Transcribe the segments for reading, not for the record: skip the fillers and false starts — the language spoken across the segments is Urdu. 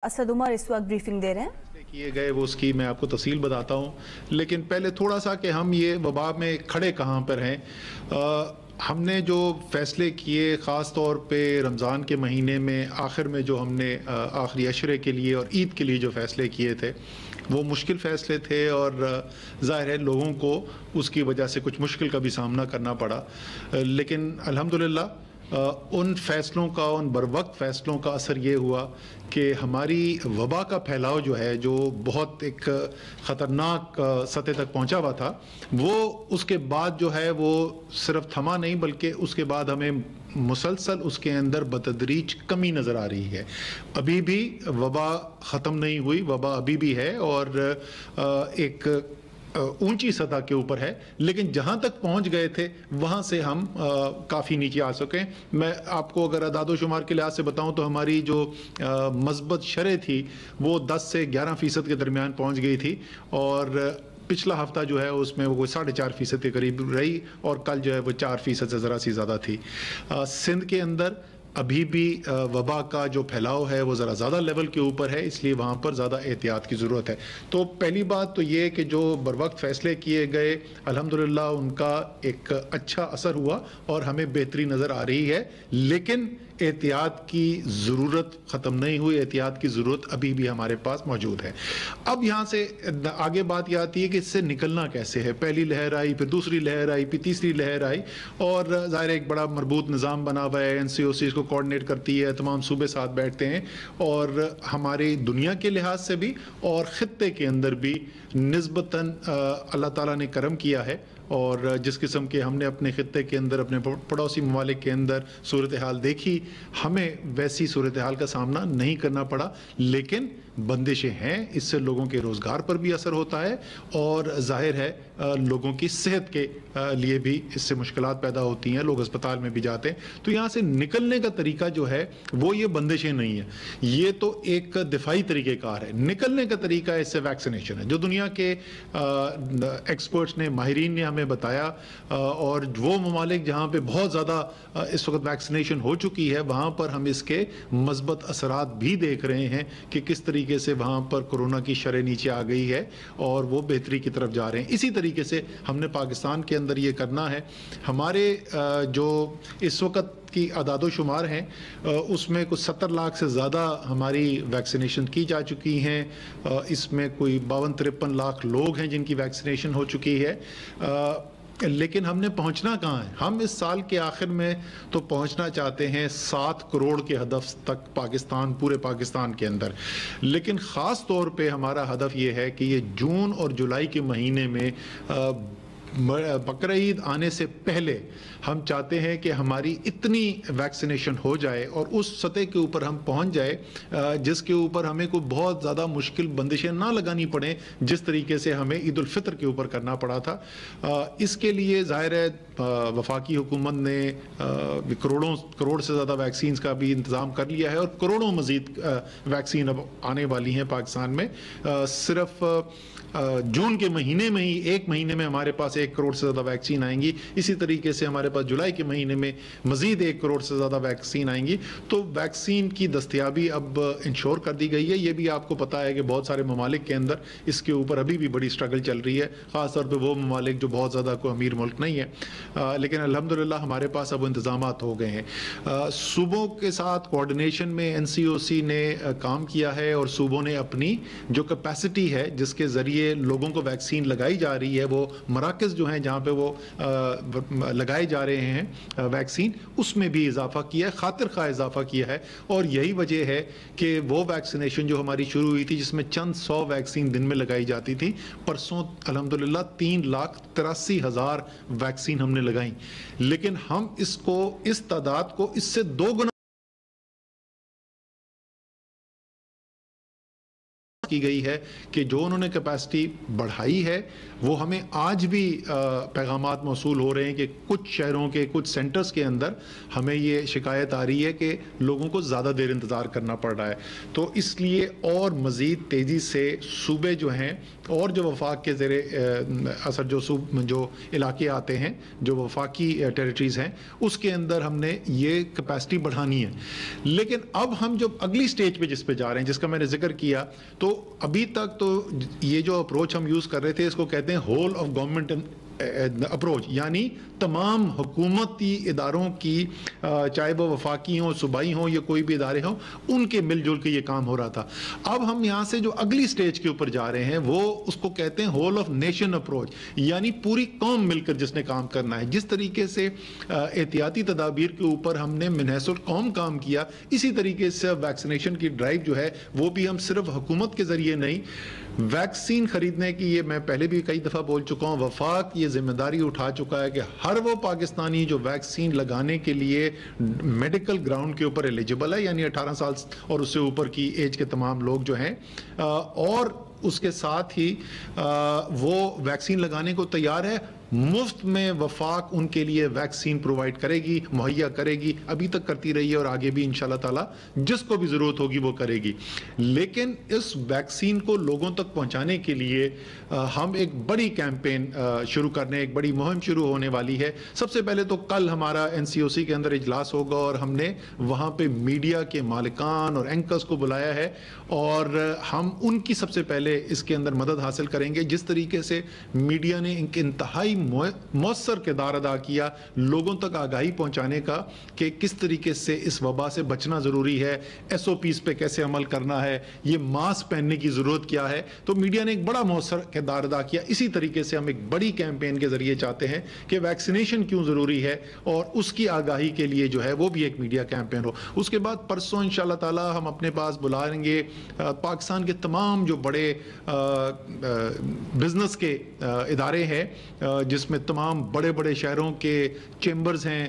اسد عمر اس وقت بریفنگ دے رہے ہیں کیے گئے وہ اس کی میں آپ کو تفصیل بتاتا ہوں، لیکن پہلے تھوڑا سا کہ ہم یہ وبا میں کھڑے کہاں پر ہیں۔ ہم نے جو فیصلے کیے خاص طور پہ رمضان کے مہینے میں آخر میں جو ہم نے آخری عشرے کے لیے اور عید کے لیے جو فیصلے کیے تھے وہ مشکل فیصلے تھے، اور ظاہر ہے لوگوں کو اس کی وجہ سے کچھ مشکل کا بھی سامنا کرنا پڑا، لیکن الحمدللہ ان فیصلوں کا، ان بروقت فیصلوں کا اثر یہ ہوا کہ ہماری وبا کا پھیلاؤ جو ہے، جو بہت ایک خطرناک سطح تک پہنچا ہوا تھا، وہ اس کے بعد جو ہے وہ صرف تھما نہیں، بلکہ اس کے بعد ہمیں مسلسل اس کے اندر بتدریج کمی نظر آ رہی ہے۔ ابھی بھی وبا ختم نہیں ہوئی، وبا ابھی بھی ہے اور ایک اونچی سطح کے اوپر ہے، لیکن جہاں تک پہنچ گئے تھے وہاں سے ہم کافی نیچے آ سکیں۔ میں آپ کو اگر اعداد و شمار کے لحاظ سے بتاؤں تو ہماری جو مثبت شرح تھی وہ 10 سے 11% کے درمیان پہنچ گئی تھی، اور پچھلا ہفتہ جو ہے اس میں وہ 4.5% کے قریب رہی، اور کل جو ہے وہ 4% سے ذرا سی زیادہ تھی۔ سندھ کے اندر ابھی بھی وبا کا جو پھیلاؤ ہے وہ ذرا زیادہ لیول کے اوپر ہے، اس لیے وہاں پر زیادہ احتیاط کی ضرورت ہے۔ تو پہلی بات تو یہ کہ جو بروقت فیصلے کیے گئے الحمدللہ ان کا ایک اچھا اثر ہوا اور ہمیں بہتری نظر آ رہی ہے، لیکن احتیاط کی ضرورت ختم نہیں ہوئی، احتیاط کی ضرورت ابھی بھی ہمارے پاس موجود ہے۔ اب یہاں سے آگے بات یہ آتی ہے کہ اس سے نکلنا کیسے ہے۔ پہلی لہر آئی، پھر دوسری لہر آئی، پھر تیسری لہر آئی، اور ظاہر ایک بڑا مربوط نظام بنا ہوا ہے، NCOC اس کو کوآرڈینیٹ کرتی ہے، تمام صوبے ساتھ بیٹھتے ہیں، اور ہماری دنیا کے لحاظ سے بھی اور خطے کے اندر بھی نسبتاً اللہ تعالیٰ نے کرم کیا ہے، اور جس قسم کے ہم نے اپنے خطے کے اندر، اپنے پڑوسی ممالک کے اندر صورتحال دیکھی، ہمیں ویسی صورتحال کا سامنا نہیں کرنا پڑا، لیکن بندشیں ہیں، اس سے لوگوں کے روزگار پر بھی اثر ہوتا ہے، اور ظاہر ہے لوگوں کی صحت کے لیے بھی اس سے مشکلات پیدا ہوتی ہیں، لوگ اسپتال میں بھی جاتے ہیں۔ تو یہاں سے نکلنے کا طریقہ جو ہے وہ یہ بندشیں نہیں ہیں، یہ تو ایک دفاعی طریقہ کار ہے۔ نکلنے کا طریقہ اس سے ویکسینیشن ہے، جو دنیا کے ایکسپرٹس نے، ماہرین نے ہمیں بتایا، اور وہ ممالک جہاں پہ بہت زیادہ اس وقت ویکسینیشن ہو چکی ہے وہاں پر ہم اس کے مثبت اثرات بھی دیکھ رہے ہیں کہ کس طریقے سے وہاں پر کورونا کی شرح نیچے آ گئی ہے اور وہ بہتری کی طرف جا رہے ہیں۔ اسی طریقے سے ہم نے پاکستان کے اندر یہ کرنا ہے۔ ہمارے جو اس وقت کی اعداد و شمار ہیں اس میں کچھ 70 لاکھ سے زیادہ ہماری ویکسینیشن کی جا چکی ہیں، اس میں کوئی 52-53 لاکھ لوگ ہیں جن کی ویکسینیشن ہو چکی ہے، لیکن ہم نے پہنچنا کہاں ہے؟ ہم اس سال کے آخر میں تو پہنچنا چاہتے ہیں 7 کروڑ کے ہدف تک پاکستان، پورے پاکستان کے اندر، لیکن خاص طور پہ ہمارا ہدف یہ ہے کہ یہ جون اور جولائی کے مہینے میں بقرعید آنے سے پہلے ہم چاہتے ہیں کہ ہماری اتنی ویکسینیشن ہو جائے اور اس سطح کے اوپر ہم پہنچ جائے جس کے اوپر ہمیں کوئی بہت زیادہ مشکل بندشیں نہ لگانی پڑیں، جس طریقے سے ہمیں عید الفطر کے اوپر کرنا پڑا تھا۔ اس کے لیے ظاہر ہے وفاقی حکومت نے کروڑ سے زیادہ ویکسینز کا بھی انتظام کر لیا ہے، اور کروڑوں مزید ویکسین اب آنے والی ہیں پاکستان میں۔ صرف جون کے مہینے میں ہی ایک مہینے میں ہمارے پاس 1 کروڑ سے زیادہ ویکسین آئیں گی، اسی طریقے سے ہمارے پاس جولائی کے مہینے میں مزید 1 کروڑ سے زیادہ ویکسین آئیں گی۔ تو ویکسین کی دستیابی اب انشور کر دی گئی ہے۔ یہ بھی آپ کو پتا ہے کہ بہت سارے ممالک کے اندر اس کے اوپر ابھی بھی بڑی سٹرگل چل رہی ہے، خاص طور پہ وہ ممالک جو بہت زیادہ کوئی امیر ملک نہیں ہے، لیکن الحمدللہ ہمارے پاس اب انتظامات ہو گئے ہیں۔ صوبوں کے ساتھ کوآرڈینیشن میں NCOC نے کام کیا ہے، اور صوبوں نے اپنی جو کیپیسٹی ہے جس کے ذریعے لوگوں کو ویکسین لگائی جا رہی ہے، وہ مراکز جو ہیں جہاں پہ وہ لگائے جا رہے ہیں ویکسین، اس میں بھی اضافہ کیا ہے، خاطر خواہ اضافہ کیا ہے، اور یہی وجہ ہے کہ وہ ویکسینیشن جو ہماری شروع ہوئی تھی جس میں چند 100 ویکسین دن میں لگائی جاتی تھی، پرسوں الحمدللہ 3,83,000 ویکسین ہم نے لگائیں، لیکن ہم اس تعداد کو اس سے 2 گنا کی گئی ہے کہ جو انہوں نے کیپیسٹی بڑھائی ہے وہ ہمیں آج بھی پیغامات موصول ہو رہے ہیں کہ کچھ شہروں کے کچھ سینٹرز کے اندر ہمیں یہ شکایت آ رہی ہے کہ لوگوں کو زیادہ دیر انتظار کرنا پڑ رہا ہے. تو اس لیے اور مزید تیزی سے صوبے جو ہیں اور جو وفاق کے زیر اثر جو علاقے آتے ہیں جو وفاقی ٹیریٹریز ہیں اس کے اندر ہم نے یہ کیپیسٹی بڑھانی ہے. لیکن اب ہم جو اگلی سٹیج پہ جس پہ جا رہے ہیں جس کا میں نے ذکر کیا تو ابھی تک تو یہ جو اپروچ ہم یوز کر رہے تھے اس کو کہتے ہیں ہول آف گورنمنٹ اپروچ, یعنی تمام حکومتی اداروں کی چاہے وہ وفاقی ہوں صوبائی ہوں یا کوئی بھی ادارے ہوں ان کے مل جل کے یہ کام ہو رہا تھا. اب ہم یہاں سے جو اگلی سٹیج کے اوپر جا رہے ہیں وہ اس کو کہتے ہیں ہول آف نیشن اپروچ, یعنی پوری قوم مل کر جس نے کام کرنا ہے. جس طریقے سے احتیاطی تدابیر کے اوپر ہم نے منحص القوم کام کیا اسی طریقے سے ویکسینیشن کی ڈرائیو جو ہے وہ بھی ہم صرف حکومت کے ذریعے نہیں, ویکسین خریدنے کی یہ میں پہلے بھی کئی دفعہ بول چکا ہوں, وفاق یہ ذمہ داری اٹھا چکا ہے کہ ہر وہ پاکستانی جو ویکسین لگانے کے لیے میڈیکل گراؤنڈ کے اوپر ایلیجبل ہے, یعنی 18 سال اور اس سے اوپر کی ایج کے تمام لوگ جو ہیں اور اس کے ساتھ ہی وہ ویکسین لگانے کو تیار ہے, مفت میں وفاق ان کے لیے ویکسین پرووائڈ کرے گی, مہیا کرے گی, ابھی تک کرتی رہی ہے اور آگے بھی انشاءاللہ تعالی جس کو بھی ضرورت ہوگی وہ کرے گی. لیکن اس ویکسین کو لوگوں تک پہنچانے کے لیے ہم ایک بڑی کیمپین شروع کرنے, ایک بڑی مہم شروع ہونے والی ہے. سب سے پہلے تو کل ہمارا NCOC کے اندر اجلاس ہوگا اور ہم نے وہاں پہ میڈیا کے مالکان اور اینکرز کو بلایا ہے اور ہم ان کی سب سے پہلے اس کے اندر مدد حاصل کریں گے. جس طریقے سے میڈیا نے انتہائی مؤثر کردار ادا کیا لوگوں تک آگاہی پہنچانے کا کہ کس طریقے سے اس وبا سے بچنا ضروری ہے, SOPs پہ کیسے عمل کرنا ہے, یہ ماسک پہننے کی ضرورت کیا ہے, تو میڈیا نے ایک بڑا مؤثر کردار ادا کیا. اسی طریقے سے ہم ایک بڑی کیمپین کے ذریعے چاہتے ہیں کہ ویکسینیشن کیوں ضروری ہے اور اس کی آگاہی کے لیے جو ہے وہ بھی ایک میڈیا کیمپین ہو. اس کے بعد پرسوں انشاءاللہ تعالی ہم اپنے پاس بلائیں گے پاکستان کے تمام جو بڑے بزنس کے ادارے ہیں جس میں تمام بڑے بڑے شہروں کے چیمبرز ہیں,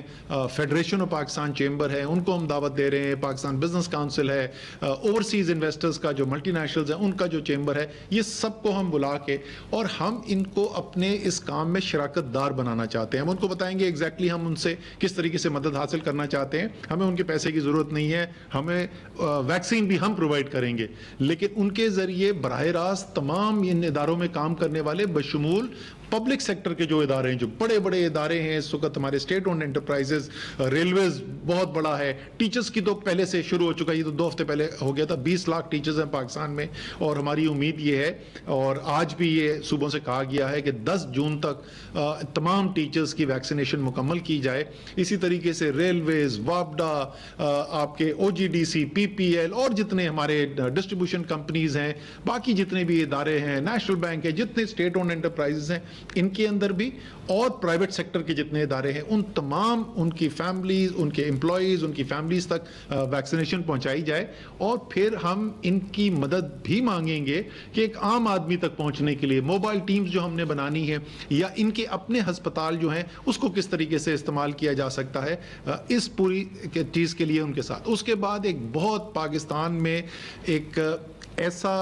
فیڈریشن آف پاکستان چیمبر ہے, ان کو ہم دعوت دے رہے ہیں, پاکستان بزنس کاؤنسل ہے, اوورسیز انویسٹرز کا جو ملٹی نیشنلز ہیں ان کا جو چیمبر ہے, یہ سب کو ہم بلا کے اور ہم ان کو اپنے اس کام میں شراکت دار بنانا چاہتے ہیں. ہم ان کو بتائیں گے ایگزیکٹلی ہم ان سے کس طریقے سے مدد حاصل کرنا چاہتے ہیں. ہمیں ان کے پیسے کی ضرورت نہیں ہے, ہمیں ویکسین بھی ہم پرووائڈ کریں گے, لیکن ان کے ذریعے براہ راست تمام ان اداروں میں کام کرنے والے بشمول پبلک سیکٹر کے جو ادارے ہیں, جو بڑے بڑے ادارے ہیں اس وقت ہمارے اسٹیٹ اونڈ انٹرپرائزز, ریلویز بہت بڑا ہے, ٹیچرز کی تو پہلے سے شروع ہو چکا ہے, یہ تو 2 ہفتے پہلے ہو گیا تھا. 20 لاکھ ٹیچرز ہیں پاکستان میں اور ہماری امید یہ ہے اور آج بھی یہ صوبوں سے کہا گیا ہے کہ 10 جون تک تمام ٹیچرز کی ویکسینیشن مکمل کی جائے. اسی طریقے سے ریلویز, وابڈا, آپ کے OGDC, PPL اور جتنے ہمارے ڈسٹریبیوشن کمپنیز ہیں, باقی جتنے بھی ادارے ہیں, نیشنل بینک ہے, جتنے اسٹیٹ اونڈ انٹرپرائزز ہیں ان کے اندر بھی اور پرائیویٹ سیکٹر کے جتنے ادارے ہیں ان تمام ان کی فیملیز, ان کے امپلائیز, ان کی فیملیز تک ویکسینیشن پہنچائی جائے. اور پھر ہم ان کی مدد بھی مانگیں گے کہ ایک عام آدمی تک پہنچنے کے لیے موبائل ٹیمز جو ہم نے بنانی ہے یا ان کے اپنے ہسپتال جو ہیں اس کو کس طریقے سے استعمال کیا جا سکتا ہے اس پوری چیز کے لیے ان کے ساتھ. اس کے بعد ایک بہت پاکستان میں ایک ایسا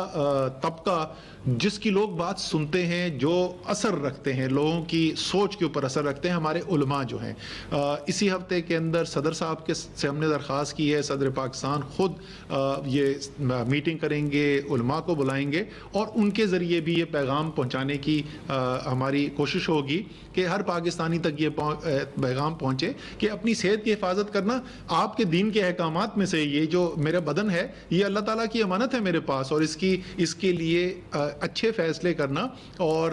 طبقہ جس کی لوگ بات سنتے ہیں, جو اثر رکھتے ہیں, لوگوں کی سوچ کے اوپر اثر رکھتے ہیں, ہمارے علماء جو ہیں. اسی ہفتے کے اندر صدر صاحب کے سے ہم نے درخواست کی ہے, صدر پاکستان خود یہ میٹنگ کریں گے, علماء کو بلائیں گے اور ان کے ذریعے بھی یہ پیغام پہنچانے کی ہماری کوشش ہوگی کہ ہر پاکستانی تک یہ پیغام پہنچے کہ اپنی صحت کی حفاظت کرنا آپ کے دین کے احکامات میں سے, یہ جو میرا بدن ہے یہ اللہ تعالیٰ کی امانت ہے میرے پاس, اور اس کے لیے اچھے فیصلے کرنا اور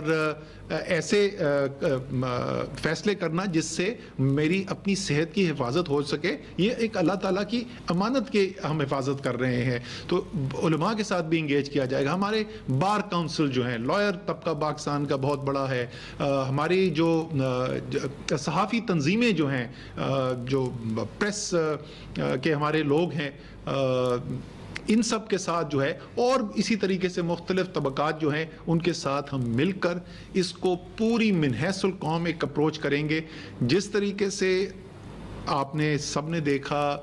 ایسے فیصلے کرنا جس سے میری اپنی صحت کی حفاظت ہو سکے, یہ ایک اللہ تعالیٰ کی امانت کی ہم حفاظت کر رہے ہیں. تو علماء کے ساتھ بھی انگیج کیا جائے گا. ہمارے بار کاؤنسل جو ہیں, لائر طبقہ پاکستان کا بہت بڑا ہے, ہماری جو صحافی تنظیمیں جو ہیں, جو پریس کے ہمارے لوگ ہیں, ان سب کے ساتھ جو ہے اور اسی طریقے سے مختلف طبقات جو ہیں ان کے ساتھ ہم مل کر اس کو پوری من حیث القوم ایک اپروچ کریں گے. جس طریقے سے آپ نے سب نے دیکھا،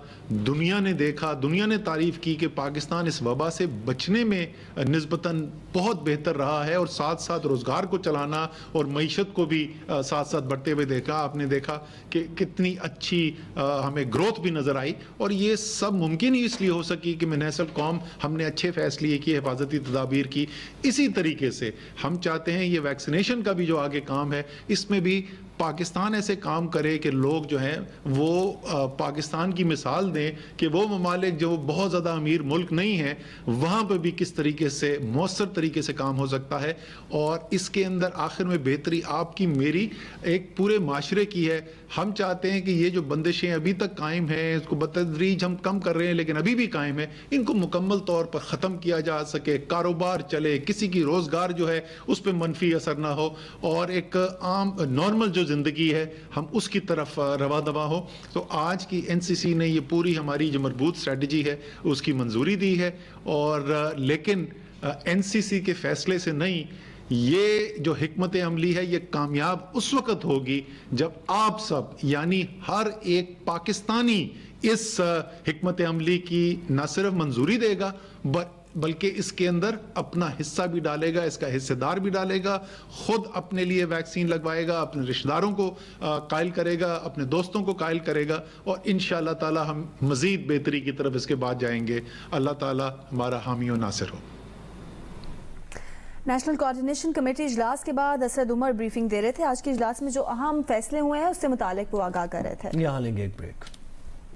دنیا نے تعریف کی کہ پاکستان اس وبا سے بچنے میں نسبتاً بہت بہتر رہا ہے، اور ساتھ ساتھ روزگار کو چلانا اور معیشت کو بھی ساتھ ساتھ بڑھتے ہوئے دیکھا۔ آپ نے دیکھا کہ کتنی اچھی ہمیں گروتھ بھی نظر آئی، اور یہ سب ممکن ہی اس لیے ہو سکی کہ من حیث القوم ہم نے اچھے فیصلے کیے، حفاظتی تدابیر کی۔ اسی طریقے سے ہم چاہتے ہیں یہ ویکسینیشن کا بھی جو آگے کام ہے، اس میں بھی پاکستان ایسے کام کرے کہ لوگ جو ہیں وہ پاکستان کی مثال دیں کہ وہ ممالک جو بہت زیادہ امیر ملک نہیں ہیں وہاں پہ بھی کس طریقے سے مؤثر طریقے سے کام ہو سکتا ہے، اور اس کے اندر آخر میں بہتری آپ کی، میری، ایک پورے معاشرے کی ہے۔ ہم چاہتے ہیں کہ یہ جو بندشیں ابھی تک قائم ہیں، اس کو بتدریج ہم کم کر رہے ہیں لیکن ابھی بھی قائم ہے، ان کو مکمل طور پر ختم کیا جا سکے، کاروبار چلے، کسی کی روزگار جو ہے اس پہ منفی اثر نہ ہو، اور ایک عام نارمل جو زندگی ہے ہم اس کی طرف رواں دواں ہو۔ تو آج کی NCC نے یہ پوری ہماری جو مربوط اسٹریٹجی ہے اس کی منظوری دی ہے، اور لیکن NCC کے فیصلے سے نہیں، یہ جو حکمت عملی ہے یہ کامیاب اس وقت ہوگی جب آپ سب یعنی ہر ایک پاکستانی اس حکمت عملی کی نہ صرف منظوری دے گا بلکہ اس کے اندر اپنا حصہ بھی ڈالے گا، اس کا حصہ دار بھی ڈالے گا، خود اپنے لیے ویکسین لگوائے گا، اپنے رشتہ داروں کو قائل کرے گا، اپنے دوستوں کو قائل کرے گا، اور انشاءاللہ تعالی ہم مزید بہتری کی طرف اس کے بعد جائیں گے۔ اللہ تعالی ہمارا حامی و ناصر ہو۔ نیشنل کوارڈینیشن کمیٹی اجلاس کے بعد اسد عمر بریفنگ دے رہے تھے۔ آج کے اجلاس میں جو اہم فیصلے ہوئے ہیں اس سے متعلق وہ آگاہ کر رہے تھے۔ یہاں لیں گے ایک بریک۔